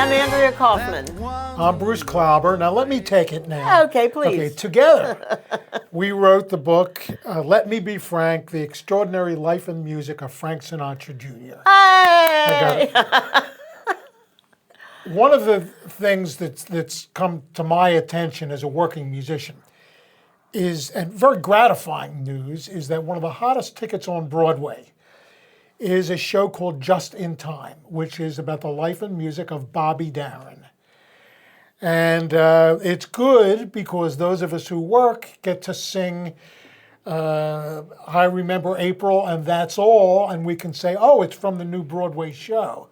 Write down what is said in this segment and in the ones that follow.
I'm Andrea Kauffman. I'm Bruce Klauber. Now let me take it now. Okay, please. Okay, together we wrote the book, Let Me Be Frank, The Extraordinary Life and Music of Frank Sinatra Jr. Hey! One of the things that's come to my attention as a working musician is, and very gratifying news, is that one of the hottest tickets on Broadway is a show called Just in Time, which is about the life and music of Bobby Darin. And it's good because those of us who work get to sing I Remember April and That's All, and we can say, oh, it's from the new Broadway show.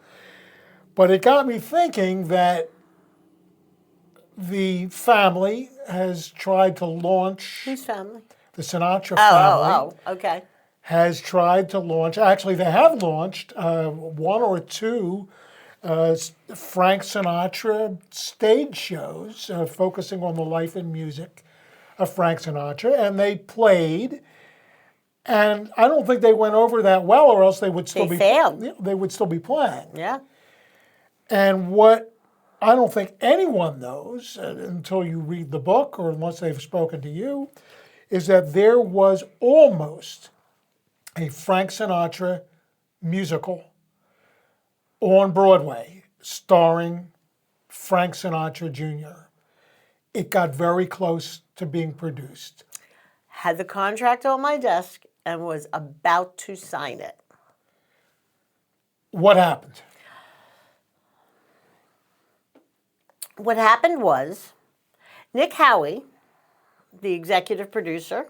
But it got me thinking that the family has tried to launch... Whose family? The Sinatra family. Oh, okay. Has tried to launch, actually they have launched one or two Frank Sinatra stage shows focusing on the life and music of Frank Sinatra, and they played, and I don't think they went over that well, or else they would still failed. They would still be playing. Yeah. And what I don't think anyone knows until you read the book, or unless they've spoken to you, is that there was almost a Frank Sinatra musical on Broadway starring Frank Sinatra Jr. It got very close to being produced. Had the contract on my desk and was about to sign it. What happened? What happened was Nick Howie, the executive producer,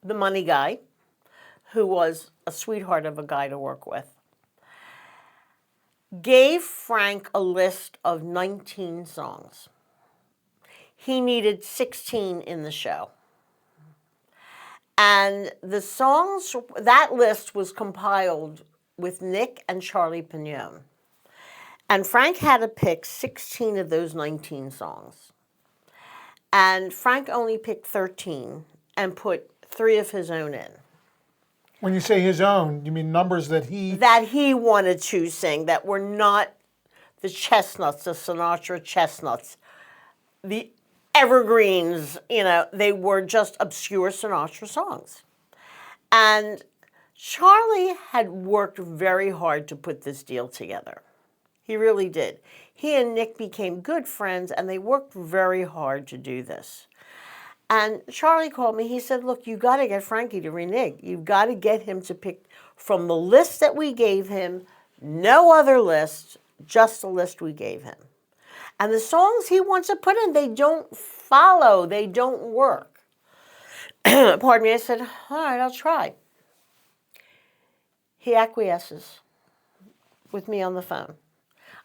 the money guy, who was a sweetheart of a guy to work with, gave Frank a list of 19 songs. He needed 16 in the show. And the songs, that list was compiled with Nick and Charlie Pignon. And Frank had to pick 16 of those 19 songs. And Frank only picked 13 and put 3 of his own in. When you say his own, you mean numbers that he... That he wanted to sing, that were not the chestnuts, the Sinatra chestnuts, the evergreens, they were just obscure Sinatra songs. And Charlie had worked very hard to put this deal together. He really did. He and Nick became good friends, and they worked very hard to do this. And Charlie called me. He said, look, you got to get Frankie to renege. You've got to get him to pick from the list that we gave him, no other list, just the list we gave him. And the songs he wants to put in, they don't follow. They don't work. Pardon me. I said, all right, I'll try. He acquiesces with me on the phone.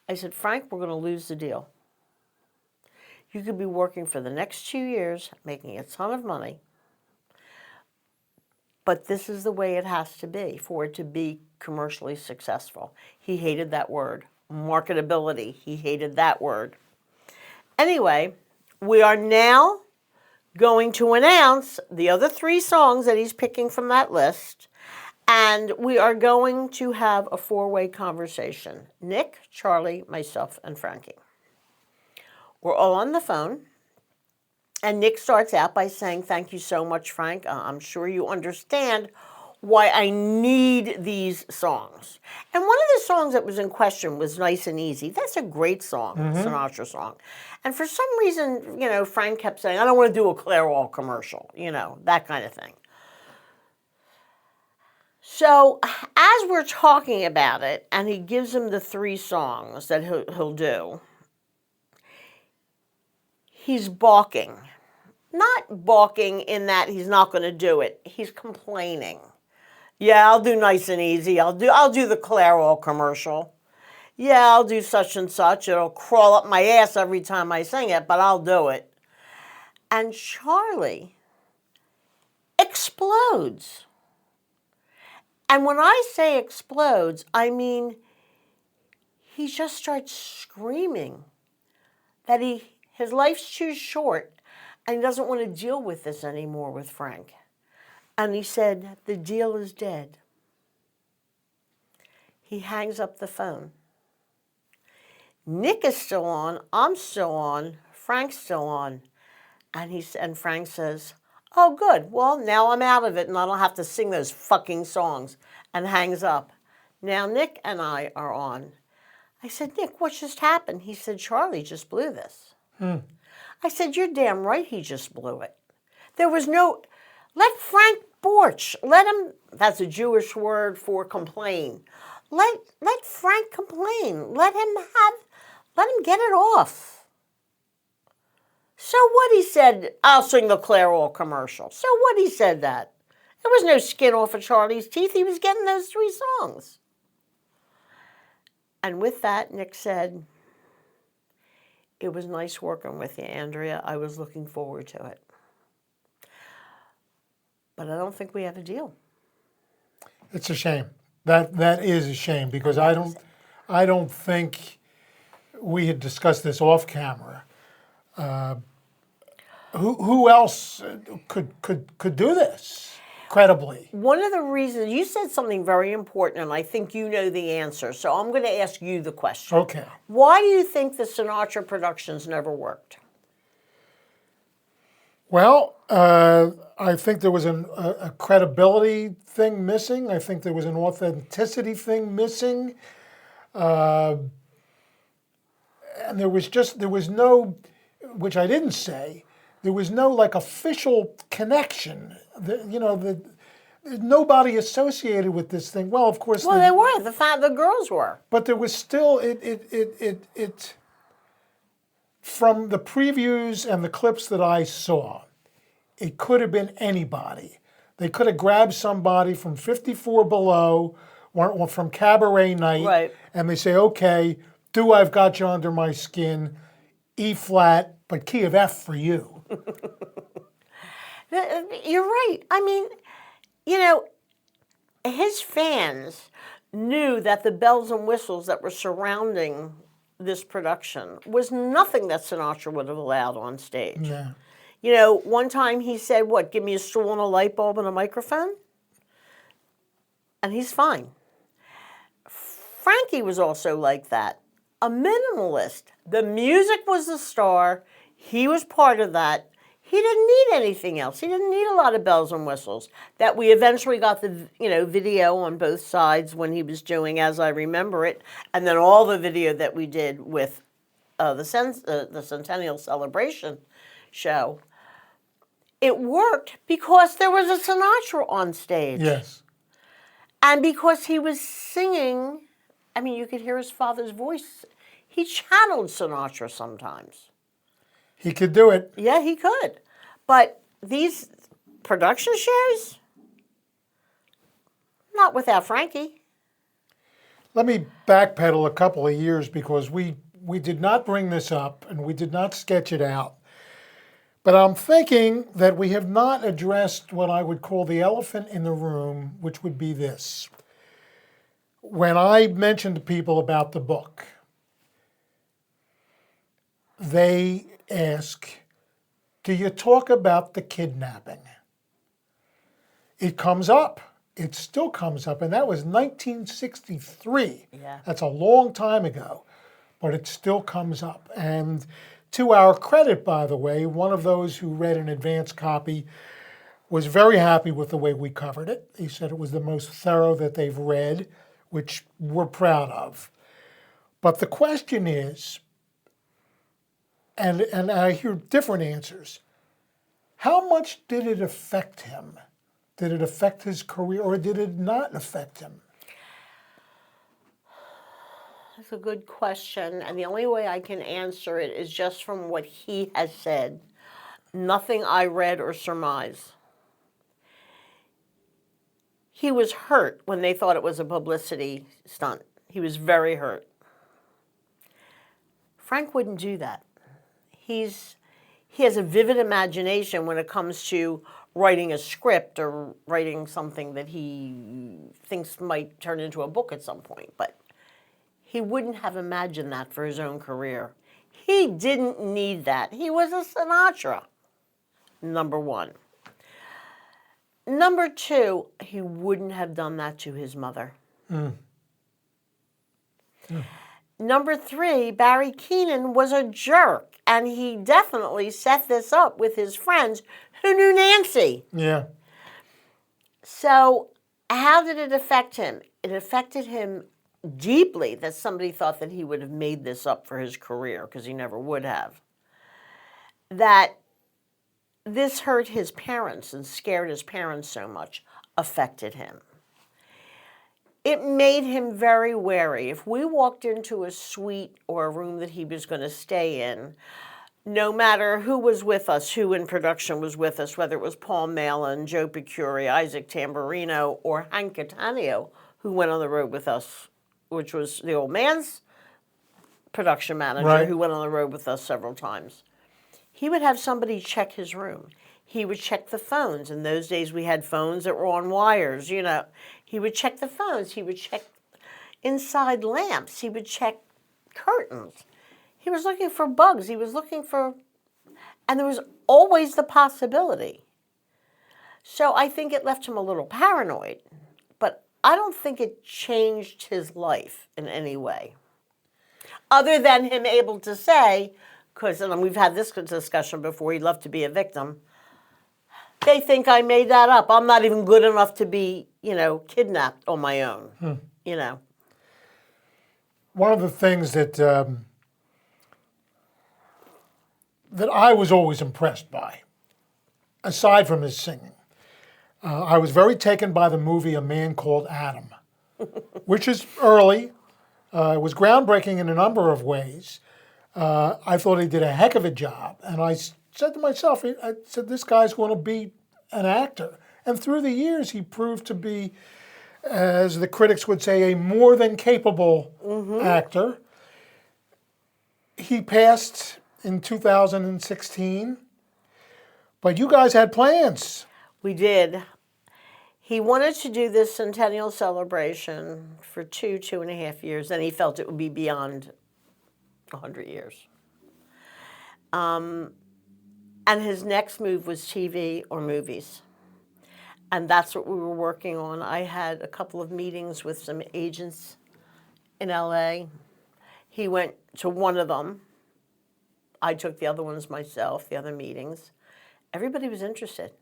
I said, Frank, we're going to lose the deal. You could be working for the next 2 years, making a ton of money, but this is the way it has to be for it to be commercially successful. He hated that word. Marketability, he hated that word. Anyway, we are now going to announce the other 3 songs that he's picking from that list, and we are going to have a 4-way conversation. Nick, Charlie, myself, and Frankie. We're all on the phone, and Nick starts out by saying, thank you so much, Frank. I'm sure you understand why I need these songs. And one of the songs that was in question was Nice and Easy. That's a great song, Sinatra song. And for some reason, Frank kept saying, I don't want to do a Clairol commercial, that kind of thing. So as we're talking about it, and he gives him the 3 songs that he'll do, he's balking. Not balking in that he's not going to do it. He's complaining. Yeah, I'll do Nice and Easy. I'll do the Clairol commercial. Yeah, I'll do such and such. It'll crawl up my ass every time I sing it, but I'll do it. And Charlie explodes. And when I say explodes, I mean he just starts screaming that his life's too short and he doesn't want to deal with this anymore with Frank. And he said, the deal is dead. He hangs up the phone. Nick is still on, I'm still on, Frank's still on. And Frank says, oh, good. Well, now I'm out of it and I don't have to sing those fucking songs, and hangs up. Now Nick and I are on. I said, Nick, what just happened? He said, Charlie just blew this. I said, you're damn right he just blew it. There was no, let Frank Borch, let him, that's a Jewish word for complain. Let Frank complain. Let him get it off. So what, he said, I'll sing the Clairol commercial. So what, he said that. There was no skin off of Charlie's teeth. He was getting those 3 songs. And with that, Nick said, it was nice working with you, Andrea. I was looking forward to it. But I don't think we have a deal. It's a shame. That is a shame, because I don't think we had discussed this off camera. Who else could do this credibly? One of the reasons, you said something very important, and I think you know the answer, so I'm going to ask you the question. Okay. Why do you think the Sinatra productions never worked? Well, I think there was a credibility thing missing. I think there was an authenticity thing missing. And there was no, which I didn't say, there was no like official connection. There's nobody associated with this thing. Well, of course. Well, they were. The girls were. But there was still, it from the previews and the clips that I saw, it could have been anybody. They could have grabbed somebody from 54 Below or from Cabaret Night, Right. and they say, okay, do I've Got You Under My Skin, E flat, but key of F for you. You're right. I mean, his fans knew that the bells and whistles that were surrounding this production was nothing that Sinatra would have allowed on stage. Yeah. One time he said, what, give me a stool and a light bulb and a microphone? And he's fine. Frankie was also like that. A minimalist. The music was the star. He was part of that. He didn't need anything else. He didn't need a lot of bells and whistles. That we eventually got the video on both sides when he was doing As I Remember It, and then all the video that we did with the Centennial Celebration show. It worked because there was a Sinatra on stage. Yes. And because he was singing, I mean, you could hear his father's voice. He channeled Sinatra sometimes. He could do it. Yeah, he could. But these production shows, not without Frankie. Let me backpedal a couple of years, because we did not bring this up and we did not sketch it out. But I'm thinking that we have not addressed what I would call the elephant in the room, which would be this. When I mentioned to people about the book, they ask, do you talk about the kidnapping? It comes up. It still comes up, and that was 1963. Yeah. That's a long time ago, but it still comes up. And to our credit, by the way, one of those who read an advance copy was very happy with the way we covered it. He said it was the most thorough that they've read, which we're proud of. But the question is, and I hear different answers, how much did it affect him? Did it affect his career, or did it not affect him? That's a good question, and the only way I can answer it is just from what he has said. Nothing I read or surmise. He was hurt when they thought it was a publicity stunt. He was very hurt. Frank wouldn't do that. He has a vivid imagination when it comes to writing a script or writing something that he thinks might turn into a book at some point, but he wouldn't have imagined that for his own career. He didn't need that. He was a Sinatra, number one. Number two, he wouldn't have done that to his mother. Number 3, Barry Keenan was a jerk, and he definitely set this up with his friends who knew Nancy. Yeah. So how did it affect him? It affected him deeply that somebody thought that he would have made this up for his career, because he never would have. That this hurt his parents and scared his parents so much affected him. It made him very wary. If we walked into a suite or a room that he was going to stay in, no matter who was with us, who in production was with us, whether it was Paul Malin, Joe Picuri, Isaac Tamburino, or Hank Cattaneo, who went on the road with us, which was the old man's production manager, Right. who went on the road with us several times. He would have somebody check his room. He would check the phones. In those days, we had phones that were on wires, you know. He would check the phones. He would check inside lamps. He would check curtains. He was looking for bugs. He was looking for, and there was always the possibility. So I think it left him a little paranoid, but I don't think it changed his life in any way. Other than him able to say, because we've had this discussion before, he'd love to be a victim. They think I made that up. I'm not even good enough to be, kidnapped on my own, One of the things that that I was always impressed by, aside from his singing, I was very taken by the movie A Man Called Adam, which is early. It was groundbreaking in a number of ways. I thought he did a heck of a job. And I said to myself, I said, this guy's going to be an actor. And through the years, he proved to be, as the critics would say, a more than capable actor. He passed in 2016, but you guys had plans. We did. He wanted to do this centennial celebration for 2.5 years, and he felt it would be beyond 100 years. And his next move was TV or movies. And that's what we were working on. I had a couple of meetings with some agents in LA. He went to one of them. I took the other ones myself, the other meetings. Everybody was interested.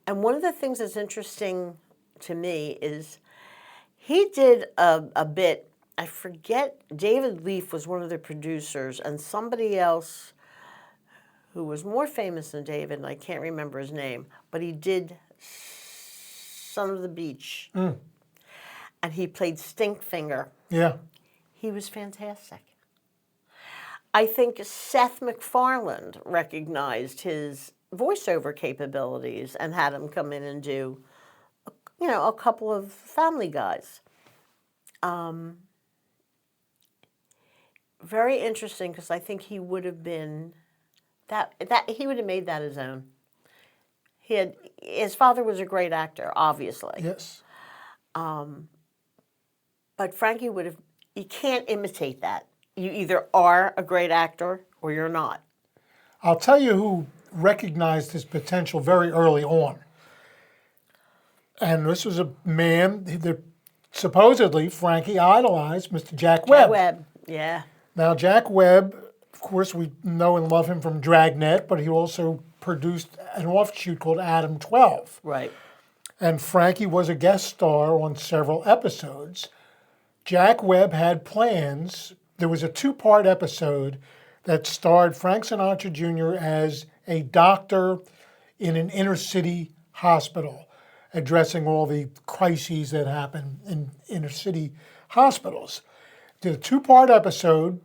And one of the things that's interesting to me is he did a bit, I forget, David Leaf was one of the producers, and somebody else who was more famous than David, and I can't remember his name, but he did Son of the Beach. And he played Stinkfinger. Yeah. He was fantastic. I think Seth MacFarlane recognized his voiceover capabilities and had him come in and do, a couple of Family Guys. Very interesting, because I think he would have been he would have made that his own. His father was a great actor, obviously. Yes. But Frankie would have. You can't imitate that. You either are a great actor or you're not. I'll tell you who recognized his potential very early on. And this was a man that supposedly Frankie idolized, Mr. Jack Webb. Jack Webb, yeah. Now, Jack Webb, of course, we know and love him from Dragnet, but he also produced an offshoot called Adam-12. Right. And Frankie was a guest star on several episodes. Jack Webb had plans. There was a 2-part episode that starred Frank Sinatra Jr. as a doctor in an inner city hospital, addressing all the crises that happen in inner city hospitals. Did a 2-part episode,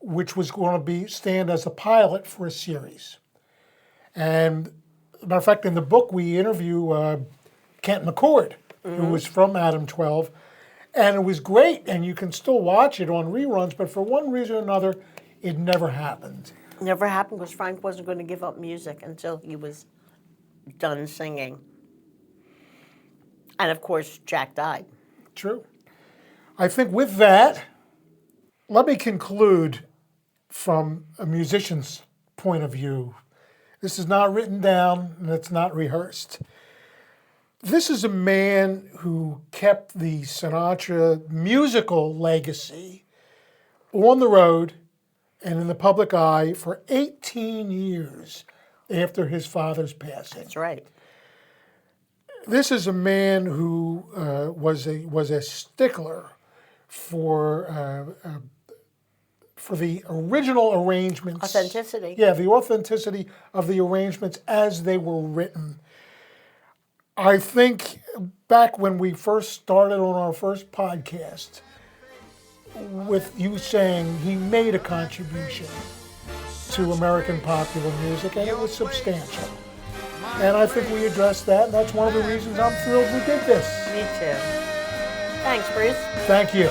which was going to stand as a pilot for a series. And, as a matter of fact, in the book we interview Kent McCord, who was from Adam-12, and it was great, and you can still watch it on reruns, but for one reason or another, it never happened. Never happened because Frank wasn't going to give up music until he was done singing. And of course, Jack died. True. I think with that, let me conclude from a musician's point of view. This is not written down and it's not rehearsed. This is a man who kept the Sinatra musical legacy on the road and in the public eye for 18 years after his father's passing. That's right. This is a man who was a stickler for the original arrangements. Authenticity. Yeah, the authenticity of the arrangements as they were written. I think back when we first started on our first podcast, with you saying he made a contribution to American popular music, and it was substantial. And I think we addressed that, and that's one of the reasons I'm thrilled we did this. Me too. Thanks, Bruce. Thank you.